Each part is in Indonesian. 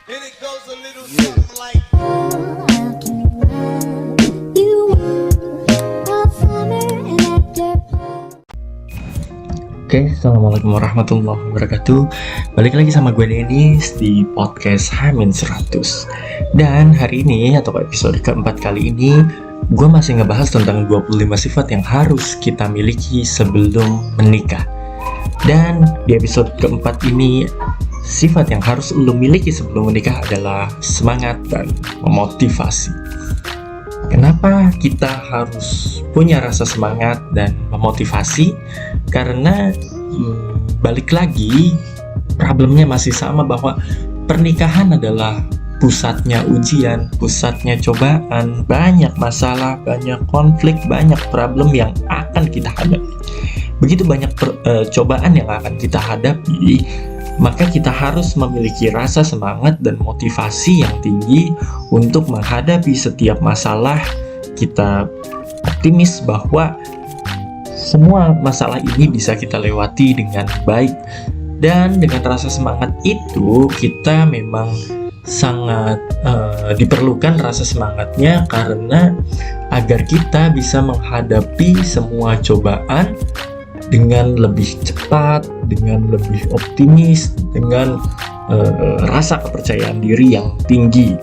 And it goes a little something like Oke, assalamualaikum warahmatullahi wabarakatuh. Balik lagi sama gue Denis di podcast Hamin 100. Dan hari ini atau episode keempat kali ini, gue masih ngebahas tentang 25 sifat yang harus kita miliki sebelum menikah. Dan di episode keempat ini, sifat yang harus lo miliki sebelum menikah adalah semangat dan memotivasi. Kenapa kita harus punya rasa semangat dan memotivasi? Karena balik lagi, problemnya masih sama bahwa pernikahan adalah pusatnya ujian, pusatnya cobaan, banyak masalah, banyak konflik, banyak problem yang akan kita hadapi. Begitu banyak cobaan yang akan kita hadapi, maka kita harus memiliki rasa semangat dan motivasi yang tinggi untuk menghadapi setiap masalah. Kita optimis bahwa semua masalah ini bisa kita lewati dengan baik. Dan dengan rasa semangat itu, kita memang sangat diperlukan rasa semangatnya, karena agar kita bisa menghadapi semua cobaan dengan lebih cepat, dengan lebih optimis, dengan rasa kepercayaan diri yang tinggi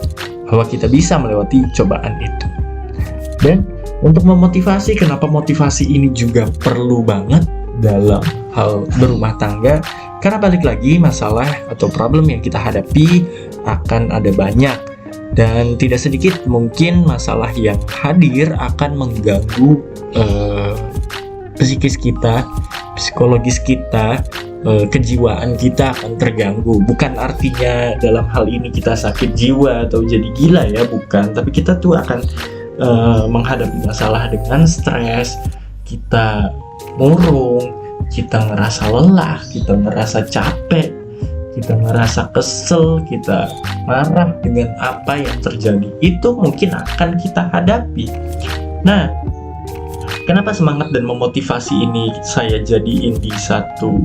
bahwa kita bisa melewati cobaan itu. Dan untuk memotivasi, kenapa motivasi ini juga perlu banget dalam hal berumah tangga? Karena balik lagi, masalah atau problem yang kita hadapi akan ada banyak, dan tidak sedikit mungkin masalah yang hadir akan mengganggu psikis kita, psikologis kita, kejiwaan kita akan terganggu. Bukan artinya dalam hal ini kita sakit jiwa atau jadi gila ya, bukan. Tapi kita tuh akan menghadapi masalah dengan stres, kita murung, kita ngerasa lelah, kita ngerasa capek, kita ngerasa kesel, kita marah dengan apa yang terjadi. Itu mungkin akan kita hadapi. Nah, kenapa semangat dan memotivasi ini saya jadiin di satu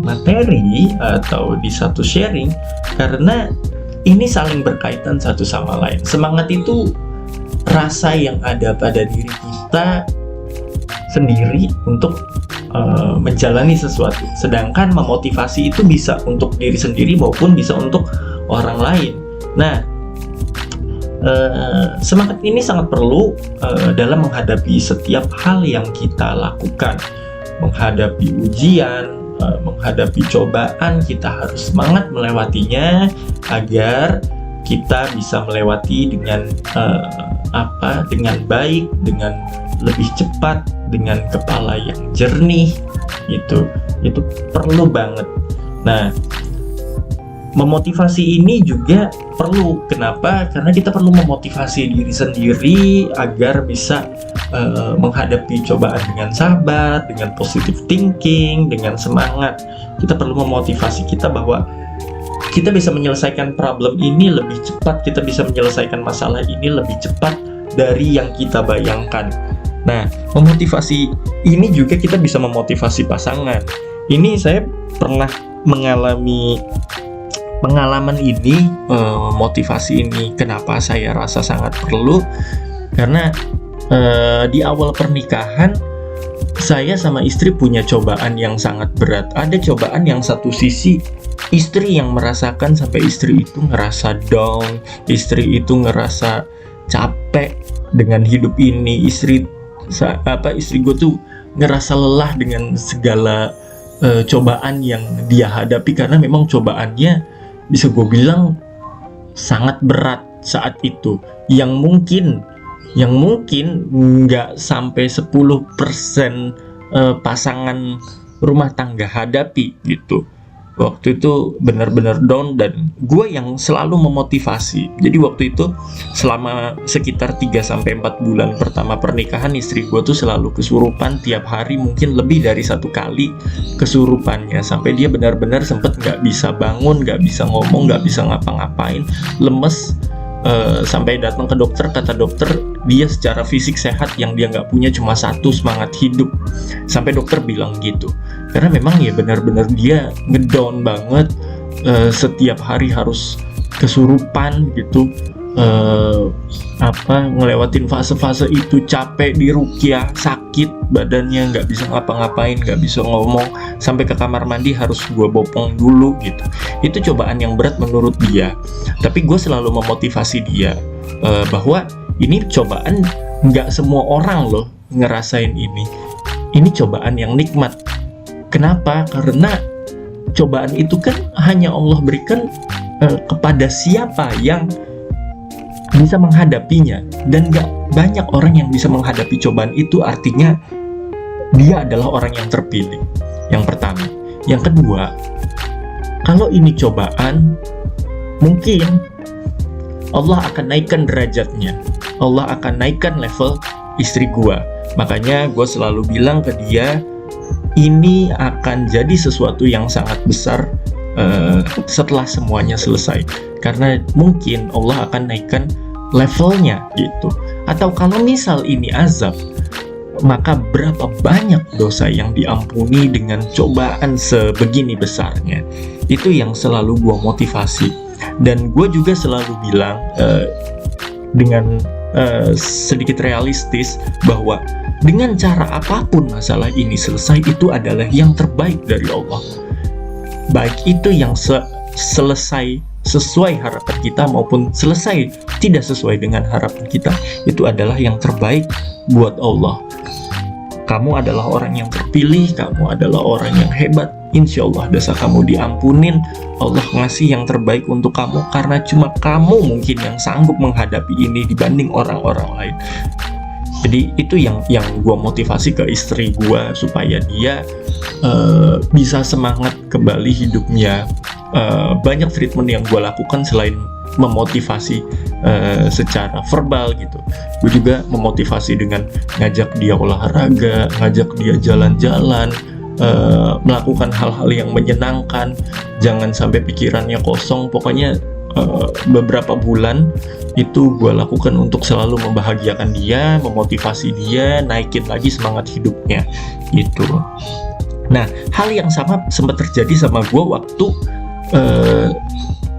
materi atau di satu sharing? Karena ini saling berkaitan satu sama lain. Semangat itu rasa yang ada pada diri kita sendiri untuk menjalani sesuatu. Sedangkan memotivasi itu bisa untuk diri sendiri maupun bisa untuk orang lain. Nah, semangat ini sangat perlu dalam menghadapi setiap hal yang kita lakukan. Menghadapi ujian, menghadapi cobaan, kita harus semangat melewatinya agar kita bisa melewati dengan dengan baik, dengan lebih cepat, dengan kepala yang jernih. Itu perlu banget. Nah, memotivasi ini juga perlu. Kenapa? Karena kita perlu memotivasi diri sendiri agar bisa menghadapi cobaan dengan sabar, dengan positive thinking, dengan semangat. Kita perlu memotivasi kita bahwa kita bisa menyelesaikan problem ini lebih cepat, kita bisa menyelesaikan masalah ini lebih cepat dari yang kita bayangkan. Nah, memotivasi ini juga kita bisa memotivasi pasangan. Ini saya pernah mengalami pengalaman ini, motivasi ini. Kenapa saya rasa sangat perlu? Karena di awal pernikahan, saya sama istri punya cobaan yang sangat berat. Ada cobaan yang satu sisi istri yang merasakan sampai istri itu ngerasa down, istri itu ngerasa capek dengan hidup ini, istri gue tuh ngerasa lelah dengan segala cobaan yang dia hadapi, karena memang cobaannya bisa gue bilang sangat berat saat itu, yang mungkin nggak sampai 10% pasangan rumah tangga hadapi gitu. Waktu itu benar-benar down, dan gue yang selalu memotivasi. Jadi waktu itu selama sekitar 3-4 bulan pertama pernikahan, istri gue tuh selalu kesurupan tiap hari, mungkin lebih dari 1 kali kesurupannya, sampai dia benar-benar sempet gak bisa bangun, gak bisa ngomong, gak bisa ngapa-ngapain, lemes. Sampai datang ke dokter, kata dokter dia secara fisik sehat, yang dia nggak punya cuma satu, semangat hidup. Sampai dokter bilang gitu, karena memang ya benar-benar dia ngedown banget, setiap hari harus kesurupan gitu, ngelewatin fase-fase itu, capek di ruqyah, sakit badannya, nggak bisa ngapa-ngapain, nggak bisa ngomong, sampai ke kamar mandi harus gue bopong dulu gitu. Itu cobaan yang berat menurut dia, tapi gue selalu memotivasi dia bahwa ini cobaan, nggak semua orang loh ngerasain ini cobaan yang nikmat. Kenapa? Karena cobaan itu kan hanya Allah berikan kepada siapa yang bisa menghadapinya, dan gak banyak orang yang bisa menghadapi cobaan itu. Artinya dia adalah orang yang terpilih. Yang pertama. Yang kedua, kalau ini cobaan, mungkin Allah akan naikkan derajatnya, Allah akan naikkan level istri gua. Makanya gue selalu bilang ke dia, ini akan jadi sesuatu yang sangat besar setelah semuanya selesai, karena mungkin Allah akan naikkan levelnya gitu. Atau kalau misal ini azab, maka berapa banyak dosa yang diampuni dengan cobaan sebegini besarnya. Itu yang selalu gue motivasi. Dan gue juga selalu bilang dengan sedikit realistis bahwa dengan cara apapun masalah ini selesai, itu adalah yang terbaik dari Allah. Baik itu yang selesai sesuai harapan kita maupun selesai tidak sesuai dengan harapan kita, itu adalah yang terbaik buat Allah. Kamu adalah orang yang terpilih, kamu adalah orang yang hebat. Insya Allah dosa kamu diampunin, Allah ngasih yang terbaik untuk kamu, karena cuma kamu mungkin yang sanggup menghadapi ini dibanding orang-orang lain. Jadi itu yang gue motivasi ke istri gue, supaya dia bisa semangat kembali hidupnya. Banyak treatment yang gue lakukan selain memotivasi secara verbal gitu. Gue juga memotivasi dengan ngajak dia olahraga, ngajak dia jalan-jalan, melakukan hal-hal yang menyenangkan, jangan sampai pikirannya kosong. Pokoknya beberapa bulan itu gue lakukan untuk selalu membahagiakan dia, memotivasi dia, naikin lagi semangat hidupnya gitu. Nah, hal yang sama sempat terjadi sama gue waktu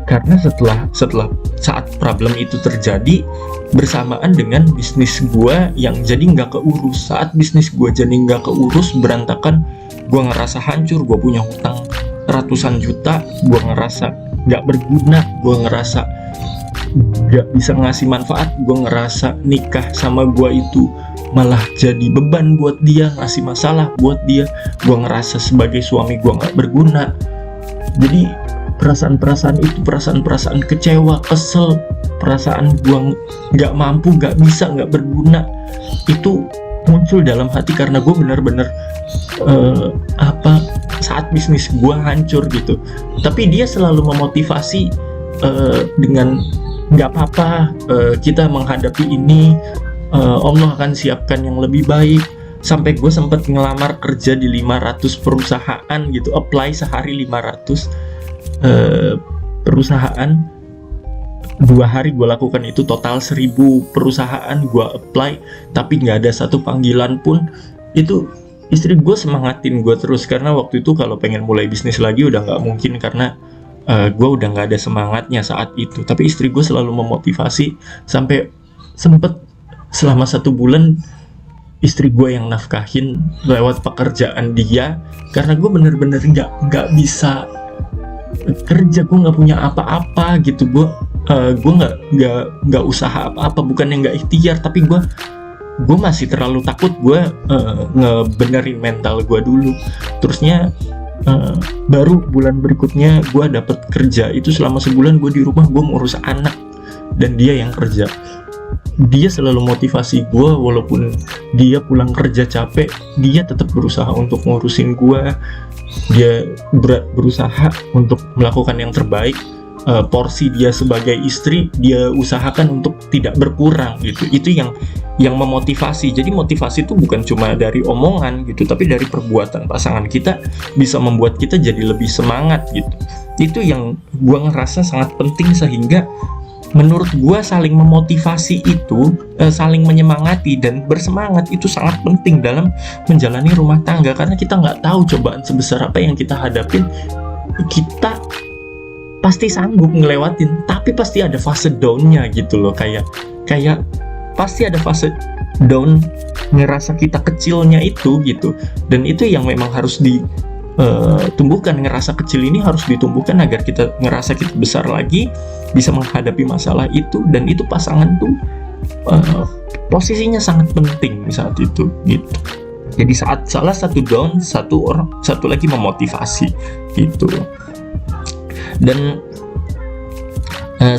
karena setelah saat problem itu terjadi bersamaan dengan bisnis gue yang jadi nggak keurus. Saat bisnis gue jadi nggak keurus, berantakan, gue ngerasa hancur, gue punya hutang ratusan juta, gue ngerasa nggak berguna, gue ngerasa nggak bisa ngasih manfaat, gue ngerasa nikah sama gue itu malah jadi beban buat dia, ngasih masalah buat dia, gue ngerasa sebagai suami gue nggak berguna. Jadi perasaan-perasaan itu, perasaan-perasaan kecewa, kesel, perasaan gue nggak mampu, nggak bisa, nggak berguna, itu muncul dalam hati karena gue benar-benar saat bisnis gue hancur gitu. Tapi dia selalu memotivasi dengan nggak apa-apa, kita menghadapi ini, Allah akan siapkan yang lebih baik. Sampai gue sempat ngelamar kerja di 500 perusahaan gitu, apply sehari 500 perusahaan. 2 hari gue lakukan itu, total 1000 perusahaan gue apply, tapi nggak ada satu panggilan pun. Itu istri gue semangatin gue terus, karena waktu itu kalau pengen mulai bisnis lagi udah nggak mungkin, karena gue udah nggak ada semangatnya saat itu. Tapi istri gue selalu memotivasi, sampai sempet selama 1 bulan istri gue yang nafkahin lewat pekerjaan dia, karena gue bener-bener nggak bisa kerja, gue nggak punya apa-apa gitu. Gue nggak usaha apa-apa, bukan yang nggak ikhtiar, tapi gue masih terlalu takut. Gue ngebenerin mental gue dulu. Terusnya baru bulan berikutnya gue dapet kerja. Itu selama sebulan gue di rumah, gue ngurus anak dan dia yang kerja. Dia selalu motivasi gue, walaupun dia pulang kerja capek, dia tetap berusaha untuk ngurusin gue. Dia berusaha untuk melakukan yang terbaik. Porsi dia sebagai istri dia usahakan untuk tidak berkurang gitu. Itu yang memotivasi. Jadi motivasi itu bukan cuma dari omongan gitu, tapi dari perbuatan pasangan kita bisa membuat kita jadi lebih semangat gitu. Itu yang gue ngerasa sangat penting, sehingga menurut gue saling memotivasi itu, saling menyemangati dan bersemangat itu sangat penting dalam menjalani rumah tangga. Karena kita nggak tahu cobaan sebesar apa yang kita hadapin, kita pasti sanggup ngelewatin, tapi pasti ada fase down-nya gitu loh, kayak pasti ada fase down, ngerasa kita kecilnya itu gitu. Dan itu yang memang harus ditumbuhkan, ngerasa kecil ini harus ditumbuhkan agar kita ngerasa kita besar lagi, bisa menghadapi masalah itu. Dan itu pasangan tuh posisinya sangat penting saat itu gitu. Jadi saat salah satu down, satu lagi memotivasi gitu. Dan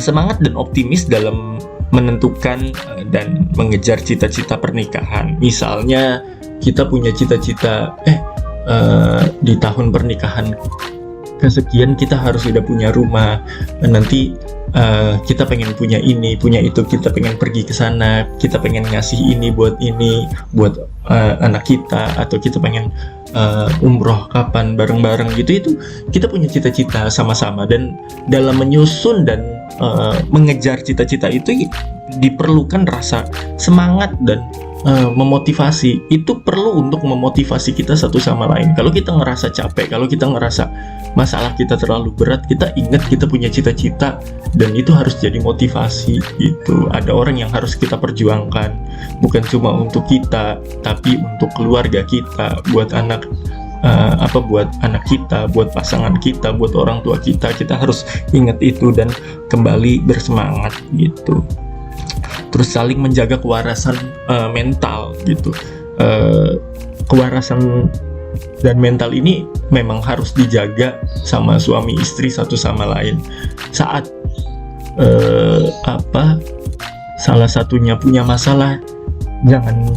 semangat dan optimis dalam menentukan dan mengejar cita-cita pernikahan. Misalnya kita punya cita-cita di tahun pernikahan kesekian kita harus sudah punya rumah, nanti kita pengen punya ini, punya itu, kita pengen pergi ke sana, kita pengen ngasih ini buat anak kita, atau kita pengen umroh kapan bareng-bareng gitu. Itu kita punya cita-cita sama-sama, dan dalam menyusun dan mengejar cita-cita itu diperlukan rasa semangat dan memotivasi. Itu perlu untuk memotivasi kita satu sama lain. Kalau kita ngerasa capek, kalau kita ngerasa masalah kita terlalu berat, kita ingat kita punya cita-cita, dan itu harus jadi motivasi gitu. Ada orang yang harus kita perjuangkan, bukan cuma untuk kita, tapi untuk keluarga kita, buat anak kita, buat pasangan kita, buat orang tua kita. Kita harus ingat itu dan kembali bersemangat gitu. Terus saling menjaga kewarasan mental gitu. Kewarasan dan mental ini memang harus dijaga sama suami istri satu sama lain. Saat salah satunya punya masalah, jangan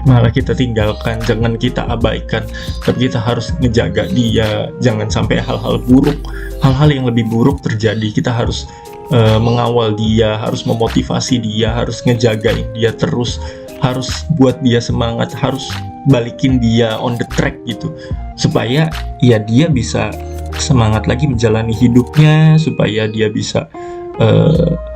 malah kita tinggalkan, jangan kita abaikan, tapi kita harus ngejaga dia. Jangan sampai hal-hal yang lebih buruk terjadi. Kita harus mengawal dia, harus memotivasi dia, harus ngejagain dia terus, harus buat dia semangat, harus balikin dia on the track gitu, supaya ya dia bisa semangat lagi menjalani hidupnya, supaya dia bisa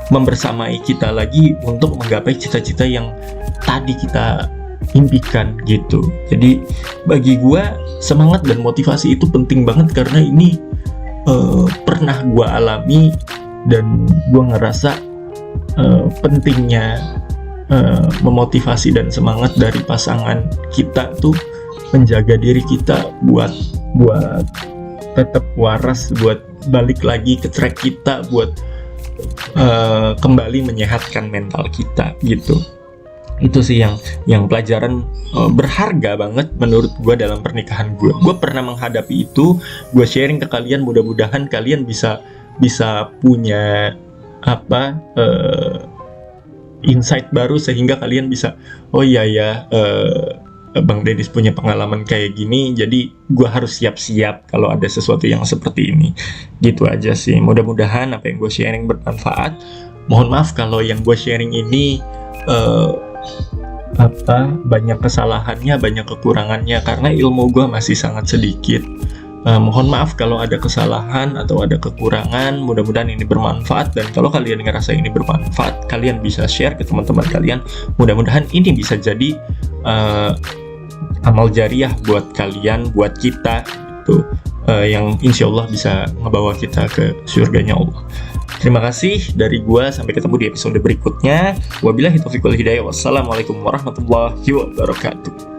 membersamai kita lagi untuk menggapai cita-cita yang tadi kita impikan gitu. Jadi bagi gue semangat dan motivasi itu penting banget, karena ini pernah gue alami, dan gue ngerasa pentingnya memotivasi dan semangat dari pasangan kita tuh menjaga diri kita buat tetap waras, buat balik lagi ke track kita, buat kembali menyehatkan mental kita gitu. Itu sih yang pelajaran berharga banget menurut gue dalam pernikahan gue. Gue pernah menghadapi itu, gue sharing ke kalian, mudah-mudahan kalian bisa punya insight baru, sehingga kalian bisa Bang Dennis punya pengalaman kayak gini, jadi gue harus siap-siap kalau ada sesuatu yang seperti ini. Gitu aja sih, mudah-mudahan apa yang gue sharing bermanfaat. Mohon maaf kalau yang gue sharing ini banyak kesalahannya, banyak kekurangannya, karena ilmu gue masih sangat sedikit. Mohon maaf kalau ada kesalahan atau ada kekurangan. Mudah-mudahan ini bermanfaat, dan kalau kalian ngerasa ini bermanfaat, kalian bisa share ke teman-teman kalian. Mudah-mudahan ini bisa jadi amal jariah buat kalian, buat kita gitu, yang insya Allah bisa ngebawa kita ke surganya Allah. Terima kasih dari gua, sampai ketemu di episode berikutnya. Wabillahi taufiq wal hidayah. Wassalamualaikum warahmatullahi wabarakatuh.